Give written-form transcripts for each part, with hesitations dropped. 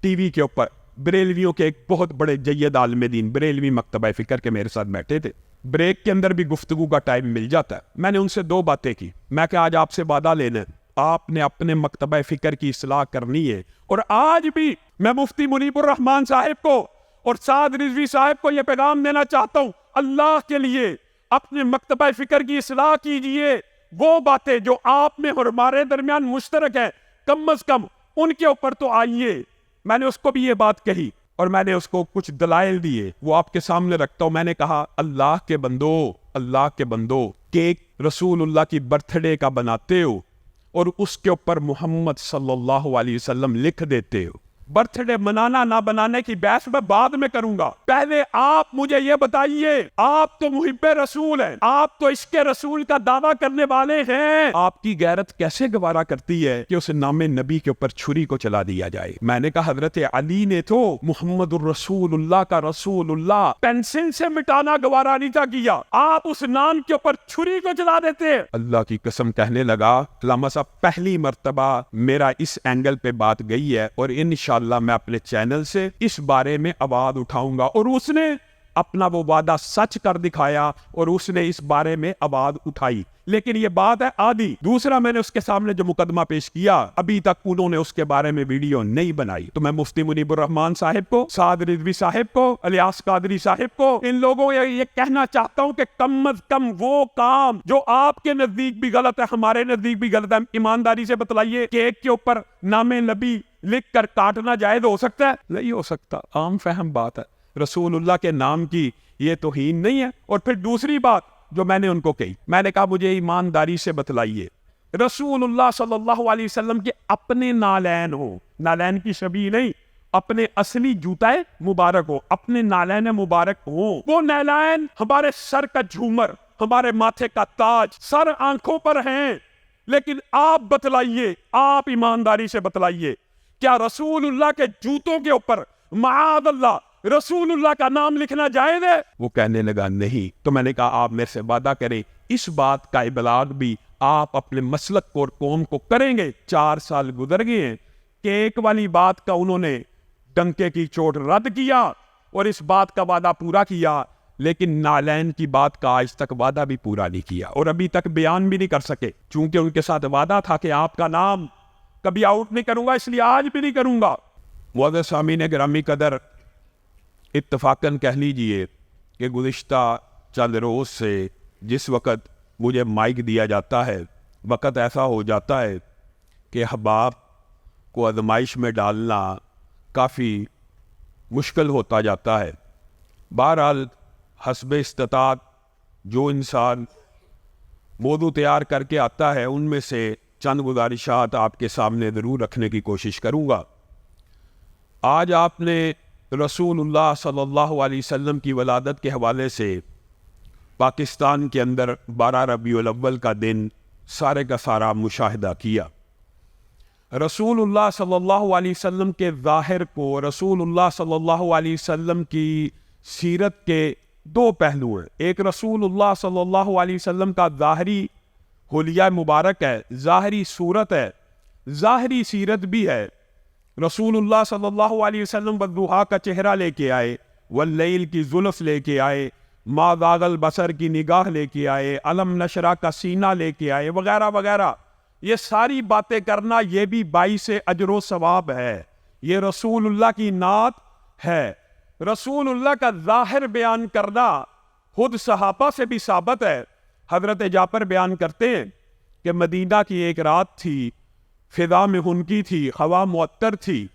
T V کے اوپر بریلویوں کے ایک بہت بڑے جید عالم دین بریلوی مکتبہ فکر کے میرے ساتھ بیٹھے تھے. بریک کے اندر بھی گفتگو کا ٹائم مل جاتا ہے. میں نے ان سے 2 باتیں کی. میں کہ آج آپ سے وعدہ لینا ہے, آپ نے اپنے مکتبہ فکر کی اصلاح کرنی ہے, اور آج بھی میں مفتی منیب الرحمان صاحب کو اور سعد رضوی صاحب کو یہ پیغام دینا چاہتا ہوں, اللہ کے لیے اپنے مکتبہ فکر کی اصلاح کیجئے. وہ باتیں جو آپ میں اور ہمارے درمیان مشترک ہیں, کم از کم ان کے اوپر تو آئیے. میں نے اس کو بھی یہ بات کہی اور میں نے اس کو کچھ دلائل دیے, وہ آپ کے سامنے رکھتا ہوں. میں نے کہا اللہ کے بندو کیک رسول اللہ کی برتھ ڈے کا بناتے ہو اور اس کے اوپر محمد صلی اللہ علیہ وسلم لکھ دیتے ہو. برتھ ڈے منانا نہ بنانے کی بحث میں بعد میں کروں گا, پہلے آپ مجھے یہ بتائیے, آپ تو محب رسول ہیں, آپ تو عشق رسول کا دعویٰ کرنے والے ہیں, آپ کی غیرت کیسے گوارا کرتی ہے کہ اس نام نبی کے اوپر چھری کو چلا دیا جائے؟ میں نے کہا حضرت علی نے تو محمد الرسول اللہ کا رسول اللہ پینسل سے مٹانا گوارا نہیں تھا کیا, آپ اس نام کے اوپر چھری کو چلا دیتے. اللہ کی قسم کہنے لگا, علامہ صاحب پہلی مرتبہ میرا اس اینگل پہ بات گئی ہے, اور انشاءاللہ میں اپنے چینل سے اس بارے میں آواز اٹھاؤں گا. اور اس نے اپنا وہ وعدہ سچ کر دکھایا اور اس نے اس بارے میں آواز اٹھائی. لیکن یہ بات ہے آدھی. دوسرا, میں نے اس کے سامنے جو مقدمہ پیش کیا, ابھی تک انہوں نے اس کے بارے میں ویڈیو نہیں بنائی. تو میں مفتی منیب الرحمان صاحب کو, سعد رضوی صاحب کو, الیاس قادری صاحب کو, ان لوگوں کو یہ کہنا چاہتا ہوں کہ کم از کم وہ کام جو آپ کے نزدیک بھی غلط ہے, ہمارے نزدیک بھی غلط ہے, ایمانداری سے بتلائیے. کیک کے اوپر نام نبی لکھ کر کاٹنا جائز ہو سکتا ہے؟ نہیں ہو سکتا, عام فہم بات ہے. رسول اللہ کے نام کی یہ توہین نہیں ہے. اور پھر دوسری بات جو میں نے ان کو کہی, میں نے کہا مجھے ایمانداری سے بتلائیے, رسول اللہ صلی اللہ علیہ وسلم کے اپنے نالین ہو, نالین کی شبیہ نہیں, اپنے اصلی جوتا مبارک ہو, اپنے نالین مبارک ہو. وہ نالین ہمارے سر کا جھومر, ہمارے ماتھے کا تاج, سر آنکھوں پر ہیں. لیکن آپ بتلائیے, آپ ایمانداری سے بتلائیے, کیا رسول اللہ کے جوتوں کے اوپر معاذ اللہ رسول اللہ کا نام لکھنا جائز ہے؟ وہ کہنے لگا نہیں. تو میں نے کہا آپ میرے سے وعدہ کریں, اس بات کا ابلاغ بھی آپ اپنے مسلک کو اور قوم کو کریں گے. 4 سال گزر گئے ہیں, کیک والی بات کا انہوں نے ڈنکے کی چوٹ رد کیا اور اس بات کا وعدہ پورا کیا, لیکن نالین کی بات کا آج تک وعدہ بھی پورا نہیں کیا, اور ابھی تک بیان بھی نہیں کر سکے. چونکہ ان کے ساتھ وعدہ تھا کہ آپ کا نام کبھی آؤٹ نہیں کروں گا, اس لیے آج بھی نہیں کروں گا. معزز سامعین گرامی قدر, اتفاقاً کہہ لیجئے کہ گزشتہ چند روز سے جس وقت مجھے مائک دیا جاتا ہے, وقت ایسا ہو جاتا ہے کہ احباب کو آزمائش میں ڈالنا کافی مشکل ہوتا جاتا ہے. بہرحال حسب استطاعت جو انسان موضوع تیار کر کے آتا ہے, ان میں سے چند گزارشات آپ کے سامنے ضرور رکھنے کی کوشش کروں گا. آج آپ نے رسول اللہ صلی اللہ علیہ وسلم کی ولادت کے حوالے سے پاکستان کے اندر 12 ربیع الاول کا دن سارے کا سارا مشاہدہ کیا. رسول اللہ صلی اللہ علیہ وسلم کے ظاہر کو, رسول اللہ صلی اللہ علیہ وسلم کی سیرت کے 2 پہلو ہیں. ایک رسول اللہ صلی اللہ علیہ وسلم کا ظاہری حلیہ مبارک ہے, ظاہری صورت ہے, ظاہری سیرت بھی ہے. رسول اللہ صلی اللہ علیہ وسلم والضحیٰ کا چہرہ لے کے آئے, واللیل کی زلف لے کے آئے, ما ذاغ البصر کی نگاہ لے کے آئے, علم نشرہ کا سینہ لے کے آئے, وغیرہ وغیرہ. یہ ساری باتیں کرنا یہ بھی باعث اجر و ثواب ہے, یہ رسول اللہ کی نعت ہے. رسول اللہ کا ظاہر بیان کرنا خود صحابہ سے بھی ثابت ہے. حضرت جعفر بیان کرتے ہیں کہ مدینہ کی ایک رات تھی, فضا میں ہنکی تھی, ہوا معطر تھی,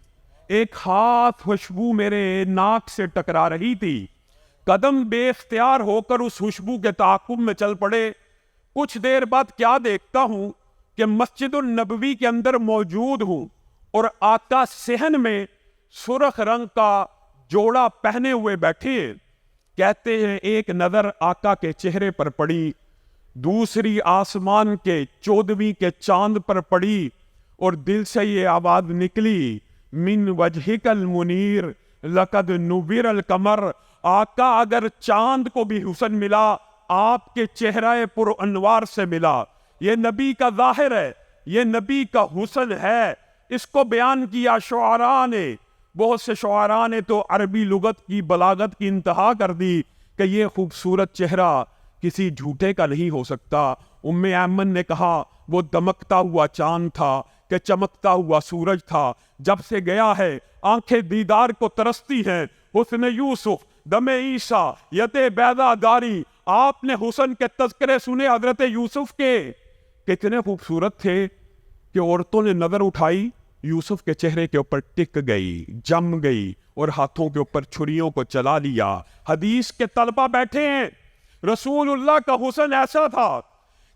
ایک خاص خوشبو میرے ناک سے ٹکرا رہی تھی. قدم بے اختیار ہو کر اس خوشبو کے تعاقب میں چل پڑے. کچھ دیر بعد کیا دیکھتا ہوں کہ مسجد النبوی کے اندر موجود ہوں اور آقا صحن میں سرخ رنگ کا جوڑا پہنے ہوئے بیٹھے. کہتے ہیں ایک نظر آقا کے چہرے پر پڑی, دوسری آسمان کے 14ویں کے چاند پر پڑی, اور دل سے یہ آواز نکلی, من وجہک المنیر لقد نور القمر. آقا اگر چاند کو بھی حسن ملا, آپ کے چہرہ پر انوار سے ملا. یہ نبی کا ظاہر ہے, یہ نبی کا حسن ہے. اس کو بیان کیا شعراء نے, بہت سے شعراء نے تو عربی لغت کی بلاغت کی انتہا کر دی کہ یہ خوبصورت چہرہ کسی جھوٹے کا نہیں ہو سکتا۔ ام ایمن نے کہا وہ دمکتا ہوا چاند تھا کہ چمکتا ہوا سورج تھا، جب سے گیا ہے آنکھیں دیدار کو ترستی ہیں، حسن یوسف دم عیسیٰ یت بیضا داری۔ آپ نے حسن کے تذکرے سنے حضرت یوسف کے، کتنے خوبصورت تھے کہ عورتوں نے نظر اٹھائی، یوسف کے چہرے کے اوپر ٹک گئی، جم گئی اور ہاتھوں کے اوپر چھریوں کو چلا لیا۔ حدیث کے طلبہ بیٹھے ہیں، رسول اللہ کا حسن ایسا تھا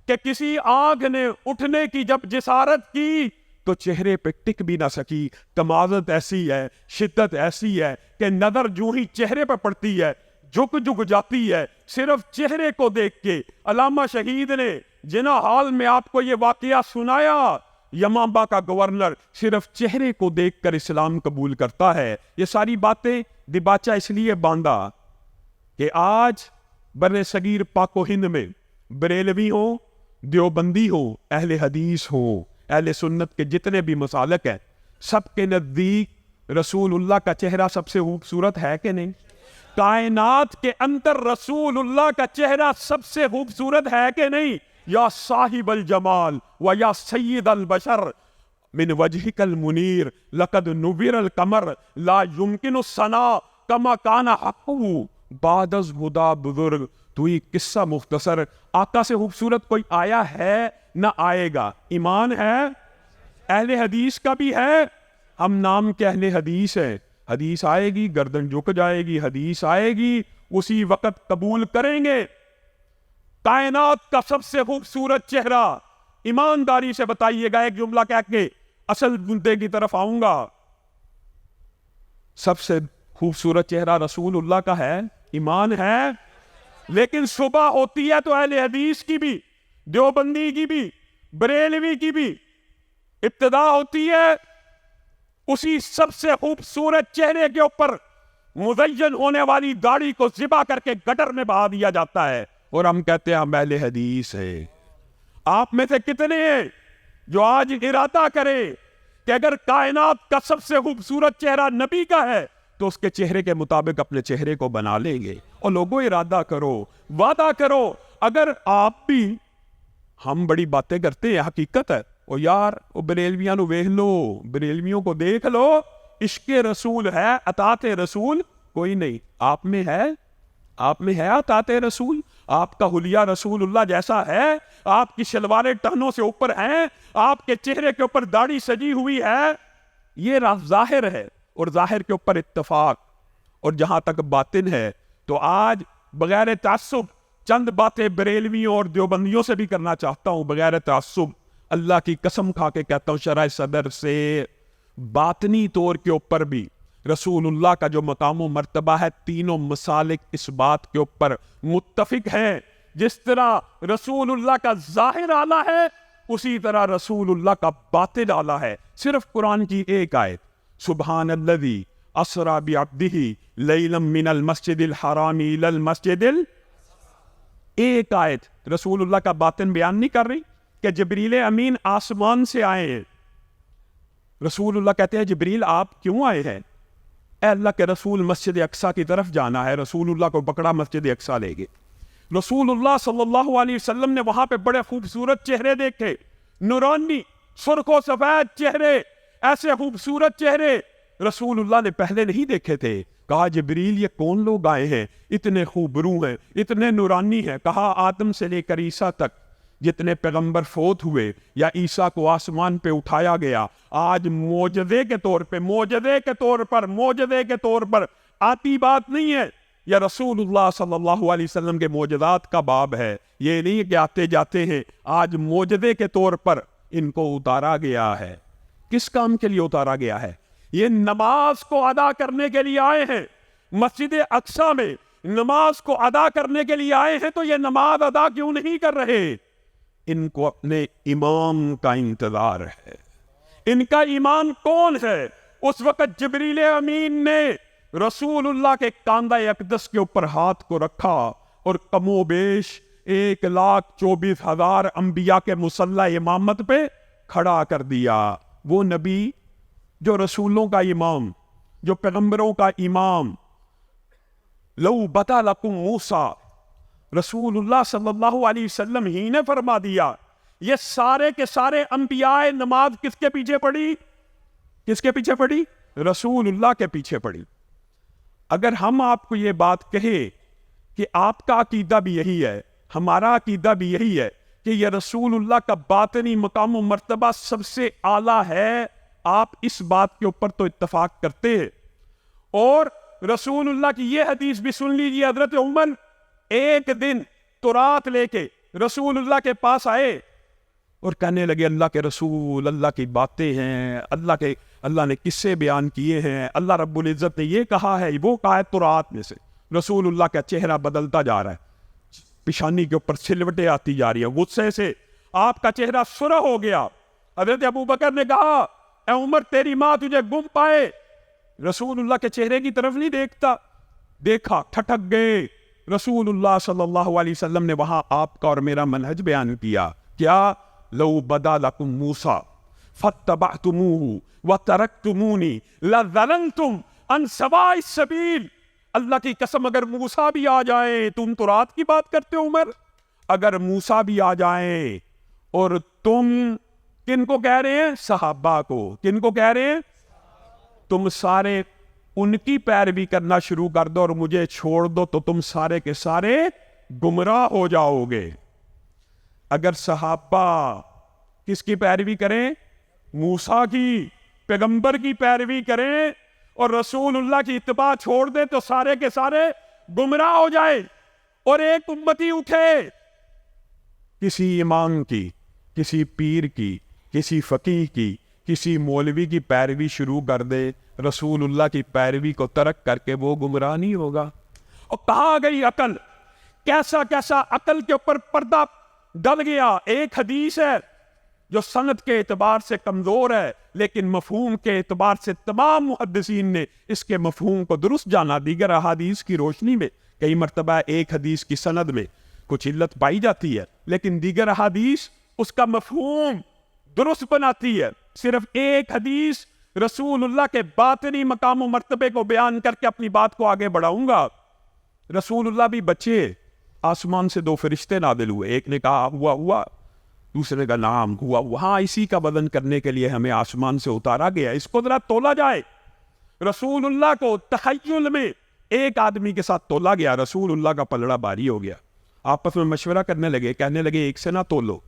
کہ کسی آنکھ نے اٹھنے کی جب جسارت کی تو چہرے پہ ٹک بھی نہ سکی۔ تمازت ایسی ہے، شدت ایسی ہے کہ نظر جو ہی چہرے پہ پڑتی ہے جھک جھک جاتی ہے صرف چہرے کو دیکھ کے۔ علامہ شہید نے جنا حال میں آپ کو یہ واقعہ سنایا، یمامبا کا گورنر صرف چہرے کو دیکھ کر اسلام قبول کرتا ہے۔ یہ ساری باتیں دباچہ اس لیے باندھا کہ آج بر صغیر پاک و ہند میں بریلوی ہوں، دیوبندی ہوں، اہل حدیث ہوں، اہل سنت کے جتنے بھی مسالک ہیں، سب کے نزدیک رسول اللہ کا چہرہ سب سے خوبصورت ہے کہ نہیں؟ کائنات کے اندر رسول اللہ کا چہرہ سب سے خوبصورت ہے کہ نہیں؟ یا صاحب الجمال و یا سید البشر من وجهك المنیر لقد نور القمر لا يمکن الثناء کما کان حقه بعد از ہدا بزرگ۔ تو یہ قصہ مختصر، آقا سے خوبصورت کوئی آیا ہے نہ آئے گا۔ ایمان ہے، اہل حدیث کا بھی ہے، ہم نام کے اہل حدیث ہیں۔ حدیث آئے گی گردن جھک جائے گی، حدیث آئے گی اسی وقت قبول کریں گے۔ کائنات کا سب سے خوبصورت چہرہ، ایمانداری سے بتائیے گا، ایک جملہ کہہ کے اصل مدے کی طرف آؤں گا، سب سے خوبصورت چہرہ رسول اللہ کا ہے، ایمان ہے؟ لیکن صبح ہوتی ہے تو اہل حدیث کی بھی، دیوبندی کی بھی، بریلوی کی بھی ابتدا ہوتی ہے اسی سب سے خوبصورت چہرے کے اوپر مزین ہونے والی داڑھی کو ذبح کر کے گٹر میں بہا دیا جاتا ہے، اور ہم کہتے ہیں ہم اہل حدیث ہیں۔ آپ میں سے کتنے ہیں جو آج ارادہ کرے کہ اگر کائنات کا سب سے خوبصورت چہرہ نبی کا ہے تو اس کے چہرے کے مطابق اپنے چہرے کو بنا لیں گے؟ اور لوگوں ارادہ کرو، وعدہ کرو، اگر آپ بھی، ہم بڑی باتیں کرتے ہیں، حقیقت ہے، او یار او بریلویاں نو ویکھ لو، بریلویوں کو دیکھ لو، عشق رسول ہے، اطاعت رسول کوئی نہیں۔ آپ میں ہے؟ آپ میں ہے اطاعت رسول؟ آپ کا حلیہ رسول اللہ جیسا ہے؟ آپ کی شلواریں ٹہنوں سے اوپر ہیں؟ آپ کے چہرے کے اوپر داڑھی سجی ہوئی ہے؟ یہ راز ظاہر ہے، اور ظاہر کے اوپر اتفاق، اور جہاں تک باطن ہے تو آج بغیر تعصب چند باتیں بریلویوں اور دیوبندیوں سے بھی کرنا چاہتا ہوں، بغیر تعصب، اللہ کی قسم کھا کے کہتا ہوں شرح صدر سے، باطنی طور کے اوپر بھی رسول اللہ کا جو مقام و مرتبہ ہے، تینوں مسالک اس بات کے اوپر متفق ہیں۔ جس طرح رسول اللہ کا ظاہر اعلیٰ ہے، اسی طرح رسول اللہ کا باطن اعلیٰ ہے۔ صرف قرآن کی ایک آیت، سبحان الذی اسریٰ بعبدہ لیلا من المسجد الحرام الی المسجد ایک آیت رسول اللہ کا باطن بیان نہیں کر رہی کہ جبریل امین آسمان سے آئے ہیں۔ رسول اللہ کہتے ہیں جبریل آپ کیوں آئے ہیں؟ اے اللہ کے رسول مسجد اقصیٰ کی طرف جانا ہے۔ رسول اللہ کو پکڑا، مسجد اقصیٰ لے گئے۔ رسول اللہ صلی اللہ علیہ وسلم نے وہاں پہ بڑے خوبصورت چہرے دیکھے، نورانی سرخ و سفید چہرے، ایسے خوبصورت چہرے رسول اللہ نے پہلے نہیں دیکھے تھے۔ کہا جبریل یہ کون لوگ آئے ہیں، اتنے خوبرو ہیں، اتنے نورانی ہیں؟ کہا آدم سے لے کر عیسیٰ تک جتنے پیغمبر فوت ہوئے یا عیسیٰ کو آسمان پہ اٹھایا گیا، آج معجزے کے طور پر آتی بات نہیں ہے، یا رسول اللہ صلی اللہ علیہ وسلم کے معجزات کا باب ہے، یہ نہیں کہ آتے جاتے ہیں، آج معجزے کے طور پر ان کو اتارا گیا ہے۔ کس کام کے لیے اتارا گیا ہے؟ یہ نماز کو ادا کرنے کے لیے آئے ہیں، مسجد اقصیٰ میں نماز کو ادا کرنے کے لیے آئے ہیں، تو یہ نماز ادا کیوں نہیں کر رہے؟ ان کو اپنے امام کا انتظار ہے۔ ان کا امام کون ہے؟ اس وقت جبریل امین نے رسول اللہ کے کاندھہ اقدس کے اوپر ہاتھ کو رکھا اور کم و بیش 1,24,000 انبیاء کے مسلح امامت پہ کھڑا کر دیا۔ وہ نبی جو رسولوں کا امام، جو پیغمبروں کا امام، لو بتا لکم موسیٰ، رسول اللہ صلی اللہ علیہ وسلم ہی نے فرما دیا یہ سارے کے سارے انبیاء نماز کس کے پیچھے پڑی؟ کس کے پیچھے پڑی؟ رسول اللہ کے پیچھے پڑی۔ اگر ہم آپ کو یہ بات کہے کہ آپ کا عقیدہ بھی یہی ہے، ہمارا عقیدہ بھی یہی ہے کہ یہ رسول اللہ کا باطنی مقام و مرتبہ سب سے اعلیٰ ہے، آپ اس بات کے اوپر تو اتفاق کرتے ہیں۔ اور رسول اللہ کی یہ حدیث بھی سن لیجیے، حضرت عمر ایک دن تورات لے کے رسول اللہ کے پاس آئے اور کہنے لگے اللہ کے رسول، اللہ کی باتیں ہیں، اللہ نے قصے بیان کیے ہیں، اللہ رب العزت نے یہ کہا ہے، وہ کہا ہے تورات میں سے۔ رسول اللہ کا چہرہ بدلتا جا رہا ہے، پیشانی کے اوپر سلوٹیں آتی جا رہی ہیں، غصے سے آپ کا چہرہ سرخ ہو گیا۔ حضرت ابو بکر نے کہا اے عمر تیری ماں تجھے گم پائے۔ رسول اللہ کے چہرے کی طرف نہیں دیکھتا، دیکھا ٹھٹک گئے۔ رسول اللہ صلی اللہ علیہ وسلم نے وہاں آپ کا اور میرا منہج بیان کیا، کیا؟ لو بدا لکم موسیٰ فاتبعتموہ وترکتمونی لظللتم عن سواء السبیل۔ اللہ کی قسم اگر موسیٰ بھی آ جائیں، تم تورات کی بات کرتے ہو عمر، اگر موسیٰ بھی آ جائیں اور تم کن کو کہہ رہے ہیں؟ صحابہ کو۔ کن کو کہہ رہے ہیں؟ تم سارے ان کی پیروی کرنا شروع کر دو اور مجھے چھوڑ دو تو تم سارے کے سارے گمراہ ہو جاؤ گے۔ اگر صحابہ کس کی پیروی کریں؟ موسیٰ کی، پیغمبر کی پیروی کریں اور رسول اللہ کی اتباع چھوڑ دیں تو سارے کے سارے گمراہ ہو جائے۔ اور ایک امتی اٹھے، کسی امام کی، کسی پیر کی، کسی فقیہ کی، کسی مولوی کی پیروی شروع کر دے، رسول اللہ کی پیروی کو ترک کر کے وہ گمراہ نہیں ہوگا۔ اور کہاں گئی عقل؟ کیسا کیسا عقل کے اوپر پردہ ڈل گیا۔ ایک حدیث ہے جو سند کے اعتبار سے کمزور ہے لیکن مفہوم کے اعتبار سے تمام محدثین نے اس کے مفہوم کو درست جانا۔ دیگر احادیث کی روشنی میں کئی مرتبہ ایک حدیث کی سند میں کچھ علت پائی جاتی ہے لیکن دیگر احادیث اس کا مفہوم درست بناتی ہے۔ صرف ایک حدیث رسول اللہ کے باطنی مقام و مرتبے کو بیان کر کے اپنی بات کو آگے بڑھاؤں گا۔ رسول اللہ بھی بچے، آسمان سے دو فرشتے نازل ہوئے، ایک نے کہا ہوا، دوسرے کا نام ہوا۔ وہاں اسی کا وزن کرنے کے لیے ہمیں آسمان سے اتارا گیا، اس کو ذرا تولا جائے۔ رسول اللہ کو تخیل میں ایک آدمی کے ساتھ تولا گیا، رسول اللہ کا پلڑا بھاری ہو گیا۔ آپس میں مشورہ کرنے لگے، کہنے لگے ایک سے نہ تولو،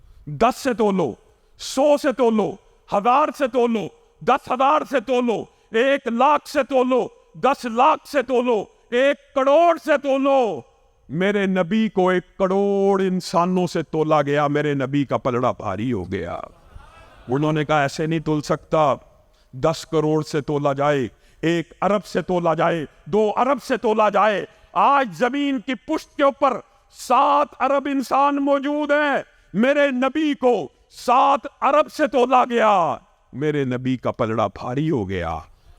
10 سے تولو، 100 سے تولو، 1000 سے تولو، 10,000 سے تولو، 1,00,000 سے تولو، 10,00,000 سے تولو، 1,00,00,000 سے تولو۔ میرے نبی کو 1,00,00,000 انسانوں سے تولا گیا، میرے نبی کا پلڑا بھاری ہو گیا۔ انہوں نے کہا ایسے نہیں تول سکتا، 10 کروڑ سے تولا جائے، 1 ارب سے تولا جائے، 2 ارب سے تولا جائے۔ آج زمین کی پشت کے اوپر 7 ارب انسان موجود ہیں، میرے نبی کو 7 ارب سے تولا گیا، میرے نبی کا پلڑا بھاری ہو گیا۔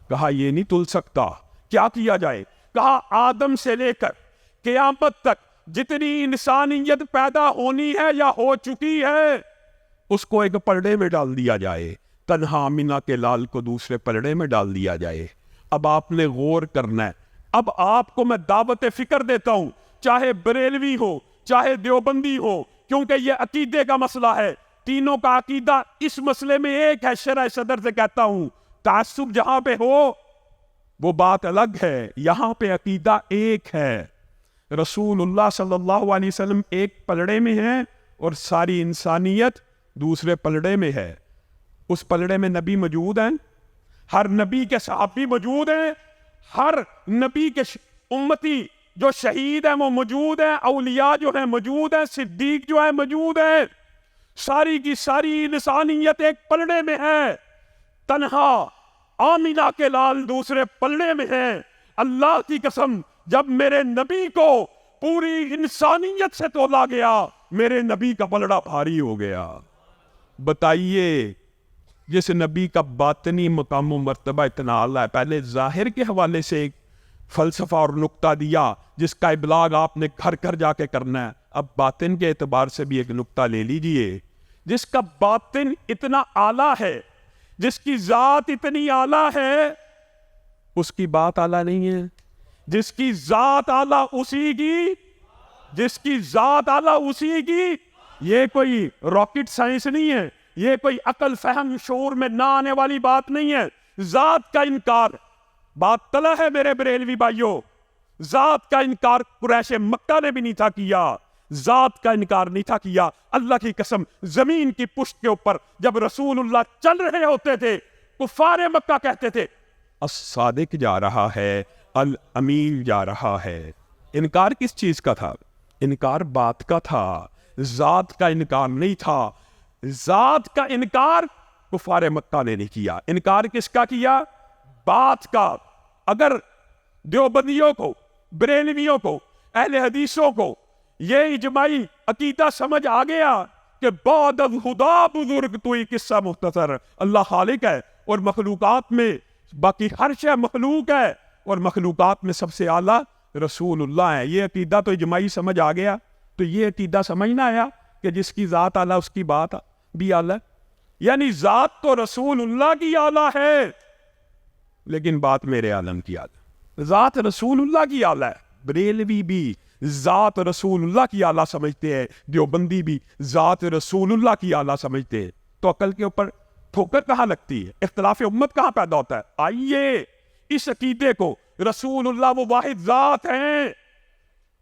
کہا یہ نہیں تل سکتا، کیا کیا جائے؟ کہا آدم سے لے کر قیامت تک جتنی انسانیت پیدا ہونی ہے یا ہو چکی ہے اس کو ایک پلڑے میں ڈال دیا جائے، تنہا آمینہ کے لال کو دوسرے پلڑے میں ڈال دیا جائے۔ اب آپ نے غور کرنا ہے۔ اب آپ کو میں دعوت فکر دیتا ہوں، چاہے بریلوی ہو چاہے دیوبندی ہو، کیونکہ یہ عقیدے کا مسئلہ ہے، تینوں کا عقیدہ اس مسئلے میں ایک ہے۔ شرح صدر سے کہتا ہوں تعصب جہاں پہ ہو وہ بات الگ ہے، یہاں پہ عقیدہ ایک ہے۔ رسول اللہ صلی اللہ علیہ وسلم ایک پلڑے میں ہیں اور ساری انسانیت دوسرے پلڑے میں ہے۔ اس پلڑے میں نبی موجود ہیں، ہر نبی کے صحابی موجود ہیں، ہر نبی کے امتی جو شہید ہیں وہ موجود ہیں، اولیاء جو ہیں موجود ہیں، صدیق جو ہیں موجود ہیں۔ ساری کی ساری انسانیت ایک پلڑے میں ہے، تنہا آمینہ کے لال دوسرے پلڑے میں ہے۔ اللہ کی قسم جب میرے نبی کو پوری انسانیت سے تولا گیا، میرے نبی کا پلڑا بھاری ہو گیا۔ بتائیے جس نبی کا باطنی مقام و مرتبہ اتنا اعلیٰ ہے، پہلے ظاہر کے حوالے سے ایک فلسفہ اور نقطہ دیا جس کا ابلاغ آپ نے گھر گھر جا کے کرنا ہے، اب باطن کے اعتبار سے بھی ایک نقطہ لے لیجئے۔ جس کا باطن اتنا اعلیٰ ہے، جس کی ذات اتنی اعلیٰ ہے، اس کی بات اعلیٰ نہیں ہے. جس کی ذات اعلیٰ اسی کی، جس کی ذات اعلیٰ اسی کی. یہ کوئی راکٹ سائنس نہیں ہے، یہ کوئی عقل فہم شعور میں نہ آنے والی بات نہیں ہے. ذات کا انکار بات طلع ہے میرے بریلوی بھائیوں. ذات کا انکار قریش مکہ نے بھی نہیں تھا کیا، ذات کا انکار نہیں تھا کیا. اللہ کی قسم، زمین کی پشت کے اوپر جب رسول اللہ چل رہے ہوتے تھے، کفار مکہ کہتے تھے الصادق جا رہا ہے، الامین جا رہا ہے. انکار کس چیز کا تھا؟ انکار بات کا تھا، ذات کا انکار نہیں تھا. ذات کا انکار کفار مکہ نے نہیں کیا. انکار کس کا کیا؟ بات کا. اگر دیوبندیوں کو، بریلویوں کو، اہل حدیثوں کو یہ اجماعی عقیدہ سمجھ آ گیا کہ بعد از خدا بزرگ تو یہ قصہ مختصر، اللہ خالق ہے اور مخلوقات میں باقی ہر شے مخلوق ہے اور مخلوقات میں سب سے اعلیٰ رسول اللہ ہے، یہ عقیدہ تو اجماعی سمجھ آ گیا. تو یہ عقیدہ سمجھ نہ آیا کہ جس کی ذات اعلیٰ اس کی بات بھی اعلیٰ. یعنی ذات تو رسول اللہ کی اعلیٰ ہے لیکن بات میرے عالم کی اعلیٰ. ذات رسول اللہ کی اعلیٰ ہے. بریلوی بھی ذات رسول اللہ کی اعلیٰ سمجھتے ہیں، دیوبندی بھی ذات رسول اللہ کی اعلیٰ سمجھتے ہیں. تو عقل کے اوپر ٹھوکر کہاں لگتی ہے؟ اختلاف امت کہاں پیدا ہوتا ہے؟ آئیے اس عقیدے کو، رسول اللہ وہ واحد ذات ہیں.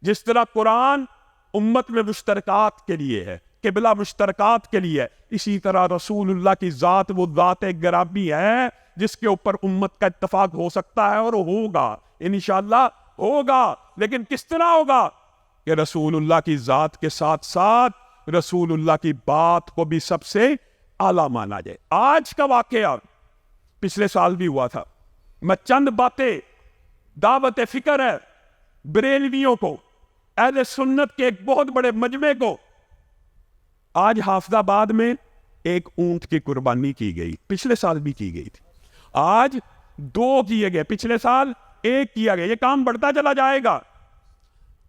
جس طرح قرآن امت میں مشترکات کے لیے ہے، قبلہ مشترکات کے لیے ہے، اسی طرح رسول اللہ کی ذات وہ ذات گرامی ہے جس کے اوپر امت کا اتفاق ہو سکتا ہے اور ہوگا، انشاءاللہ ہوگا. لیکن کس طرح ہوگا؟ کہ رسول اللہ کی ذات کے ساتھ ساتھ رسول اللہ کی بات کو بھی سب سے اعلیٰ مانا جائے. آج کا واقعہ پچھلے سال بھی ہوا تھا. میں چند باتیں دعوت فکر ہے بریلویوں کو، اہل سنت کے ایک بہت بڑے مجمع کو. آج حافظ آباد میں ایک اونٹ کی قربانی کی گئی، پچھلے سال بھی کی گئی تھی. آج 2 کیے گئے، پچھلے سال 1 کیا گیا. یہ کام بڑھتا چلا جائے گا.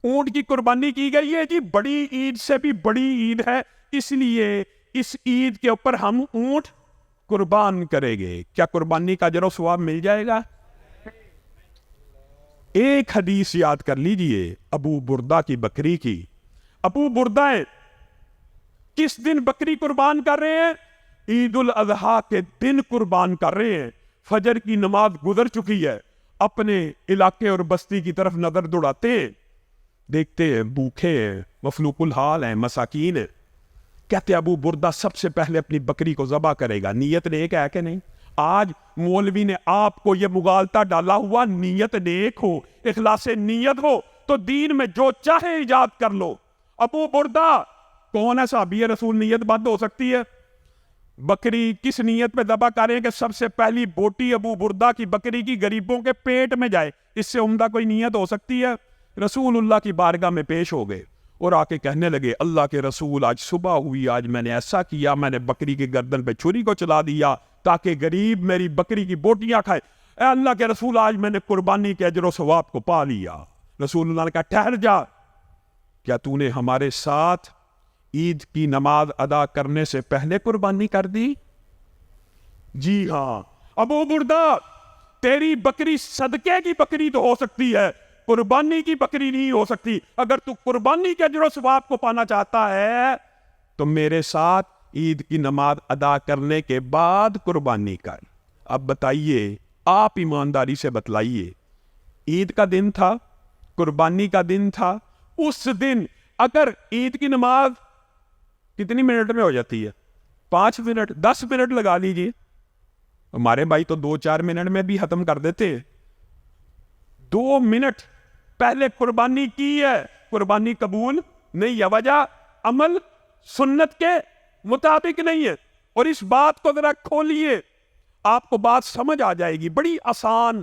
اونٹ کی قربانی کی گئی ہے جی، بڑی عید سے بھی بڑی عید ہے، اس لیے اس عید کے اوپر ہم اونٹ قربان کریں گے. کیا قربانی کا اجر و ثواب مل جائے گا؟ ایک حدیث یاد کر لیجئے ابو بردہ کی بکری کی. ابو بردہ کس دن بکری قربان کر رہے ہیں؟ عید الاضحیٰ کے دن قربان کر رہے ہیں. فجر کی نماز گزر چکی ہے، اپنے علاقے اور بستی کی طرف نظر دوڑاتے ہیں، دیکھتے ہیں بھوکے ہیں، مفلوق الحال ہیں، مساکین ہیں. کہتے ابو بردہ سب سے پہلے اپنی بکری کو ذبح کرے گا. نیت نیک ہے کہ نہیں؟ آج مولوی نے آپ کو یہ مغالطہ ڈالا ہوا، نیت نیک ہو، اخلاص نیت ہو تو دین میں جو چاہے ایجاد کر لو. ابو بردہ کون ہے؟ صحابی رسول. نیت بند ہو سکتی ہے؟ بکری کس نیت پہ ذبح کریں کہ سب سے پہلی بوٹی ابو بردہ کی بکری کی غریبوں کے پیٹ میں جائے؟ اس سے عمدہ کوئی نیت ہو سکتی ہے؟ رسول اللہ کی بارگاہ میں پیش ہو گئے اور آ کے کہنے لگے اللہ کے رسول آج صبح ہوئی، آج میں نے ایسا کیا، میں نے بکری کی گردن پہ چھری کو چلا دیا تاکہ غریب میری بکری کی بوٹیاں کھائے. اے اللہ کے رسول آج میں نے قربانی کے اجر و ثواب کو پا لیا. رسول اللہ نے کہا ٹھہر جا، کیا تو نے ہمارے ساتھ عید کی نماز ادا کرنے سے پہلے قربانی کر دی؟ جی ہاں. ابو بردہ تیری بکری صدقے کی بکری تو ہو سکتی ہے، قربانی کی بکری نہیں ہو سکتی. اگر تو قربانی کے اجر و ثواب کو پانا چاہتا ہے تو میرے ساتھ عید کی نماز ادا کرنے کے بعد قربانی کر. اب بتائیے، آپ ایمانداری سے بتلائیے، عید کا دن تھا، قربانی کا دن تھا. اس دن اگر عید کی نماز کتنی منٹ میں ہو جاتی ہے؟ 5 منٹ 10 منٹ لگا لیجیے. ہمارے بھائی تو 2-4 منٹ میں بھی ختم کر دیتے ہیں. 2 منٹ پہلے قربانی کی ہے، قربانی قبول نہیں ہے. وجہ عمل سنت کے مطابق نہیں ہے. اور اس بات کو ذرا کھولیے، آپ کو بات سمجھ آ جائے گی. بڑی آسان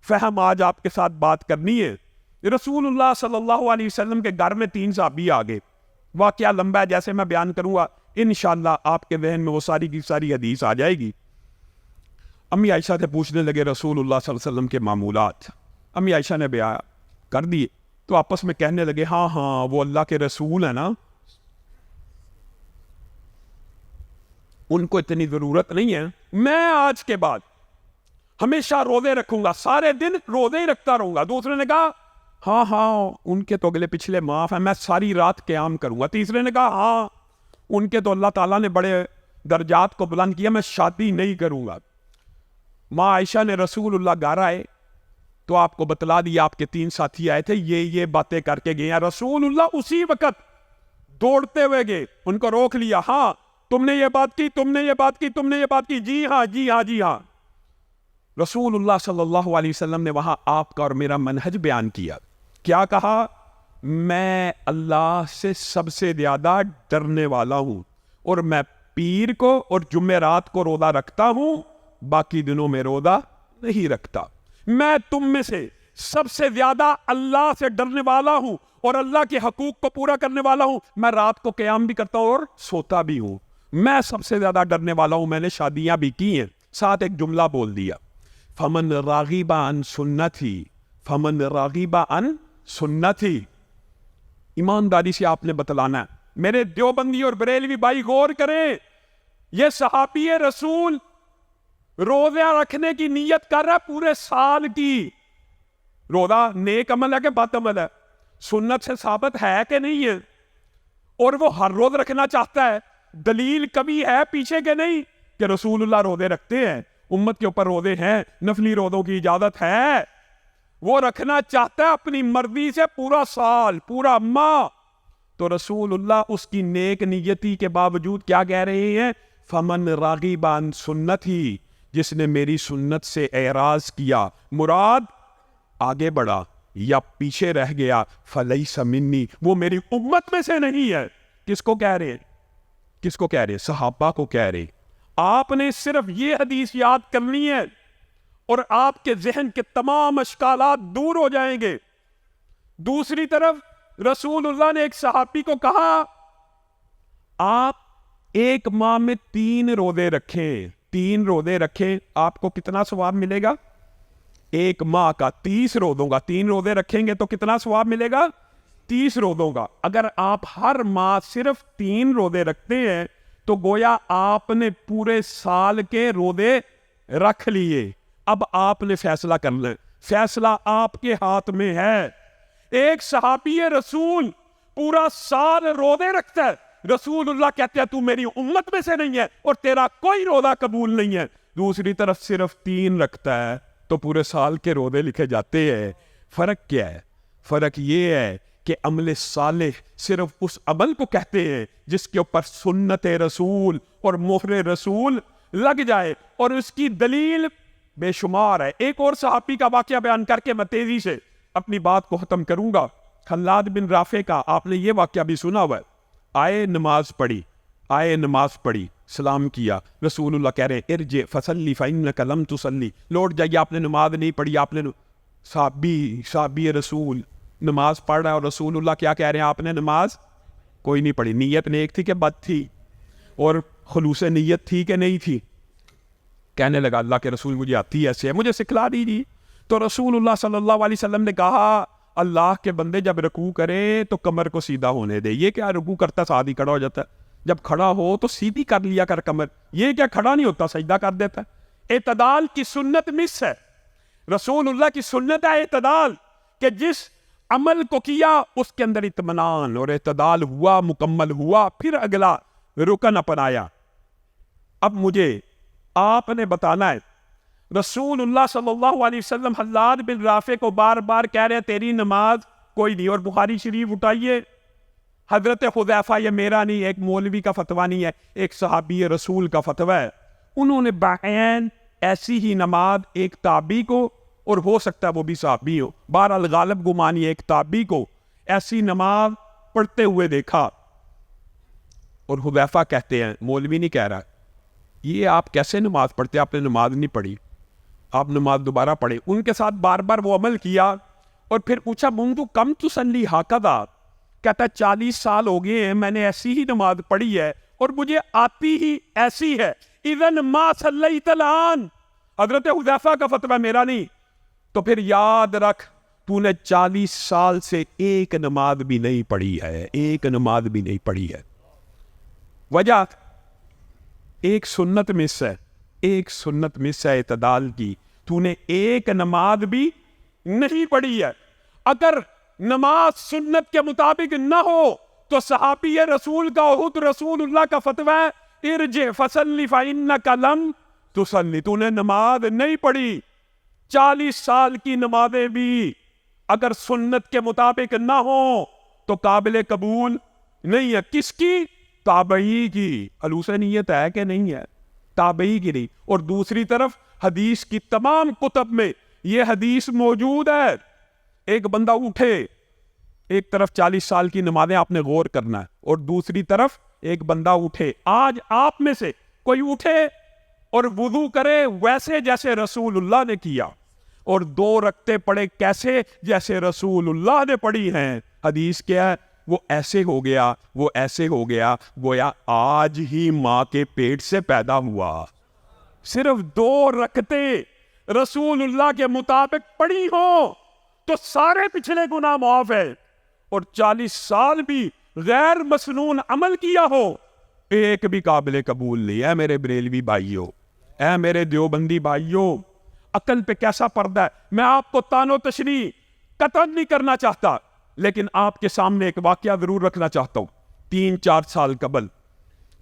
فہم آج آپ کے ساتھ بات کرنی ہے. رسول اللہ صلی اللہ علیہ وسلم کے گھر میں 3 صحابی آگے. واقعہ لمبا ہے، جیسے میں بیان کروں گا انشاءاللہ آپ کے ذہن میں وہ ساری کی ساری حدیث آ جائے گی. امی عائشہ سے پوچھنے لگے رسول اللہ صلی اللہ علیہ وسلم کے معمولات. امی عائشہ نے بیان کر دیے تو آپس میں کہنے لگے ہاں وہ اللہ کے رسول ہیں نا، ان کو اتنی ضرورت نہیں ہے. میں آج کے بعد ہمیشہ روزے رکھوں گا، سارے دن روزے ہی رکھتا رہوں گا۔ دوسرے نے کہا ہاں ہاں ان کے تو اگلے پچھلے معاف ہیں، میں ساری رات قیام کروں گا۔ تیسرے نے کہا ہاں ان کے تو اللہ تعالیٰ نے بڑے درجات کو بلند کیا، میں شادی نہیں کروں گا۔ ماں عائشہ نے رسول اللہ گھر آئے تو آپ کو بتلا دیا، آپ کے 3 ساتھی آئے تھے، یہ باتیں کر کے گئے ہیں۔ رسول اللہ اسی وقت دوڑتے ہوئے گئے، ان کو روک لیا، ہاں تم نے یہ بات کی، تم نے یہ بات کی، تم نے یہ بات کی، جی ہاں جی ہاں جی ہاں۔ رسول اللہ صلی اللہ علیہ وسلم نے وہاں آپ کا اور میرا منہج بیان کیا۔ کیا کہا؟ میں اللہ سے سب سے زیادہ ڈرنے والا ہوں، اور میں پیر کو اور جمعرات کو روزہ رکھتا ہوں، باقی دنوں میں روزہ نہیں رکھتا۔ میں تم میں سے سب سے زیادہ اللہ سے ڈرنے والا ہوں اور اللہ کے حقوق کو پورا کرنے والا ہوں۔ میں رات کو قیام بھی کرتا ہوں اور سوتا بھی ہوں۔ میں سب سے زیادہ ڈرنے والا ہوں، میں نے شادیاں بھی کی ہیں۔ ساتھ ایک جملہ بول دیا، فمن راغب عن سنتی، فمن راغب عن سنتی۔ ایمانداری سے آپ نے بتلانا ہے۔ میرے دیوبندی اور بریلوی بھائی غور کریں، یہ صحابی رسول روزہ رکھنے کی نیت کر رہا ہے پورے سال کی۔ روزہ نیک عمل ہے کہ بد عمل ہے؟ سنت سے ثابت ہے کہ نہیں ہے؟ اور وہ ہر روز رکھنا چاہتا ہے۔ دلیل کبھی ہے پیچھے کے نہیں کہ رسول اللہ روزے رکھتے ہیں، امت کے اوپر روزے ہیں، نفلی روزوں کی اجازت ہے، وہ رکھنا چاہتا ہے اپنی مرضی سے پورا سال، پورا ماہ۔ تو رسول اللہ اس کی نیک نیتی کے باوجود کیا کہہ رہے ہیں؟ فمن راغب عن سنتی، جس نے میری سنت سے اعراض کیا، مراد آگے بڑھا یا پیچھے رہ گیا، فلیس منی، وہ میری امت میں سے نہیں ہے۔ کس کو کہہ رہے ہیں؟ کس کو کہہ رہے ہیں؟ صحابہ کو کہہ رہے ہیں۔ آپ نے صرف یہ حدیث یاد کرنی ہے اور آپ کے ذہن کے تمام اشکالات دور ہو جائیں گے۔ دوسری طرف رسول اللہ نے ایک صحابی کو کہا، آپ ایک ماہ میں 3 روزے رکھیں، 3 روزے رکھیں، آپ کو کتنا ثواب ملے گا؟ ایک ماہ کا 30 روزوں کا، 3 روزے رکھیں گے تو کتنا ثواب ملے گا؟ 30 روزوں کا۔ اگر آپ ہر ماہ صرف 3 روزے رکھتے ہیں تو گویا آپ نے پورے سال کے روزے رکھ لیے۔ اب آپ نے فیصلہ کرنا ہے، فیصلہ آپ کے ہاتھ میں ہے۔ ایک صحابی رسول پورا سال روزے رکھتا ہے، رسول اللہ کہتے ہیں تو میری امت میں سے نہیں ہے اور تیرا کوئی روزہ قبول نہیں ہے۔ دوسری طرف صرف 3 رکھتا ہے تو پورے سال کے روزے لکھے جاتے ہیں۔ فرق کیا ہے؟ فرق یہ ہے کہ عمل صالح صرف اس عمل کو کہتے ہیں جس کے اوپر سنت رسول اور مہر رسول لگ جائے، اور اس کی دلیل بے شمار ہے۔ ایک اور صحابی کا واقعہ بیان کر کے میں تیزی سے اپنی بات کو ختم کروں گا۔ خلاد بن رافع کا آپ نے یہ واقعہ بھی سنا ہوا ہے۔ آئے نماز پڑھی، سلام کیا، رسول اللہ کہہ رہے ہیں ارجع فصلی فإنک لم تصلی، لوٹ جائیے، آپ نے نماز نہیں پڑھی۔ آپ نے صحابی رسول نماز پڑھ رہا ہے اور رسول اللہ کیا کہہ رہے ہیں؟ آپ نے نماز کوئی نہیں پڑھی۔ نیت نیک تھی کہ بد تھی؟ اور خلوص نیت تھی کہ نہیں تھی؟ کہنے لگا اللہ کے رسول مجھے آتی ایسے ہے، مجھے سکھلا دیجیے۔ تو رسول اللہ صلی اللہ علیہ وسلم نے کہا اللہ کے بندے جب رکوع کرے تو کمر کو سیدھا ہونے دے۔ یہ کیا رکوع کرتا ساتھ ہی کھڑا ہو جاتا ہے؟ جب کھڑا ہو تو سیدھی کر لیا کر کمر، یہ کیا کھڑا نہیں ہوتا سجدہ کر دیتا ہے؟ اعتدال کی سنت مس ہے، رسول اللہ کی سنت ہے اعتدال، کہ جس عمل کو کیا اس کے اندر اطمینان اور اعتدال ہوا، مکمل ہوا، پھر اگلا رکن اپنایا۔ اب مجھے آپ نے بتانا ہے، رسول اللہ صلی اللہ علیہ وسلم خلاد بن رافع کو بار بار کہہ رہے ہیں تیری نماز کوئی نہیں، اور بخاری شریف اٹھائیے، حضرت حذیفہ، یہ میرا نہیں، ایک مولوی کا فتویٰ نہیں ہے، ایک صحابی رسول کا فتویٰ ہے، انہوں نے بعین ایسی ہی نماز ایک تابعی کو، اور ہو سکتا ہے وہ بھی صحابی ہو، بہرحال غالب گمانی ایک تابعی کو ایسی نماز پڑھتے ہوئے دیکھا۔ اور حذیفہ کہتے ہیں، مولوی نہیں کہہ رہا، یہ آپ کیسے نماز پڑھتے؟ آپ نے نماز نہیں پڑھی، آپ نماز دوبارہ پڑھیں۔ ان کے ساتھ بار بار وہ عمل کیا اور پھر پوچھا منذ کم تصلی ہکذا، کہتا ہے 40 سال ہو گئے ہیں میں نے ایسی ہی نماز پڑھی ہے اور مجھے آتی ہی ایسی ہے۔ اذن ما صلیت الآن، حضرت حذیفہ کا فتویٰ میرا نہیں۔ تو پھر یاد رکھ تو نے 40 سال سے ایک نماز بھی نہیں پڑھی ہے، ایک نماز بھی نہیں پڑھی ہے۔ وجہ ایک سنت مس ہے، ایک سنت مس ہے اعتدال کی، تو نے ایک نماز بھی نہیں پڑھی ہے. اگر نماز سنت کے مطابق نہ ہو تو صحابی رسول کا خود رسول اللہ کا فتویٰ ہے ارجع فصلی فإنک لم تصلی. تو نے نماز نہیں پڑھی. 40 سال کی نمازیں بھی اگر سنت کے مطابق نہ ہو تو قابل قبول نہیں ہے. کس کی؟ تابعی کی. حلوسے نیت ہے کہ نہیں ہے؟ تابعی کی نہیں. اور دوسری طرف حدیث کی تمام کتب میں یہ حدیث موجود ہے. ایک بندہ اٹھے, ایک طرف 40 سال کی نمازیں آپ نے غور کرنا ہے, اور دوسری طرف ایک بندہ اٹھے. آج آپ میں سے کوئی اٹھے اور وضو کرے ویسے جیسے رسول اللہ نے کیا, اور 2 رکعتیں پڑھے کیسے جیسے رسول اللہ نے پڑھی ہیں. حدیث کیا ہے؟ وہ ایسے ہو گیا, وہ ایسے ہو گیا گویا آج ہی ماں کے پیٹ سے پیدا ہوا. صرف 2 رکعتیں رسول اللہ کے مطابق پڑھی ہو تو سارے پچھلے گناہ معاف ہے. اور 40 سال بھی غیر مسنون عمل کیا ہو, ایک بھی قابل قبول نہیں. اے میرے بریلوی بھائیوں, اے میرے دیوبندی بھائیوں, عقل پہ کیسا پردہ ہے. میں آپ کو تان و تشریح قطعاً نہیں کرنا چاہتا, لیکن آپ کے سامنے ایک واقعہ ضرور رکھنا چاہتا ہوں. 3-4 سال قبل